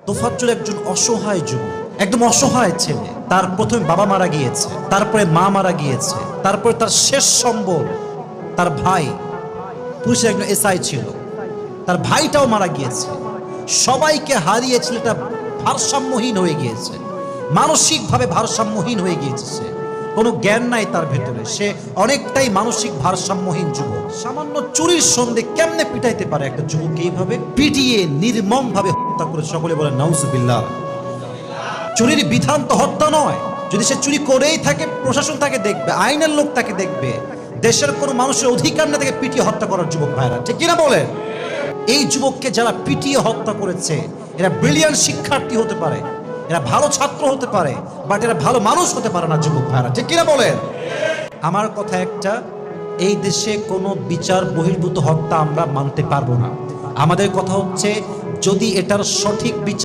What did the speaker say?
তোফাজ্জল একজন অসহায় যুবক, একদম অসহায় ছেলে। তার প্রথমে বাবা মারা গিয়েছে, তারপরে মা মারা গিয়েছে, তারপরে তার শেষ সম্বল তার ভাই, পুলিশের একজন এসআই ছিল, তার ভাইটাও মারা গিয়েছে। সবাইকে হারিয়ে ছেলেটা ভারসাম্যহীন হয়ে গিয়েছে, মানসিকভাবে ভারসাম্যহীন হয়ে গিয়েছে। সে কোনো জ্ঞান নাই তার ভেতরে, সে অনেকটাই মানসিক ভারসাম্যহীন যুবক। সামান্য চুরির সন্দেহ কেমনে পিটাইতে পারে একটা যুবককে? এইভাবে পিটিয়ে নির্মম ভাবে হত্যা করে। সকলে বলে নাউজুবিল্লাহ। চুরির বিধান তো হত্যা নয়। যদি সে চুরি করেই থাকে, প্রশাসন তাকে দেখবে, আইনের লোক তাকে দেখবে। দেশের কোনো মানুষের অধিকার না তাকে পিটিয়ে হত্যা করার। যুবক ভাইরা ঠিক কিনা বলে? এই যুবককে যারা পিটিয়ে হত্যা করেছে, এরা ব্রিলিয়ান্ট শিক্ষার্থী হতে পারে, এরা ভালো ছাত্র হতে পারে, বাট এরা ভালো মানুষ হতে পারে না। যুবক ভাইরা ঠিক কিনা বলেন? আমার কথা একটা, এই দেশে কোনো বিচার বহির্ভূত হত্যা আমরা মানতে পারবো না। আমাদের কথা হচ্ছে, যদি এটার সঠিক বিচার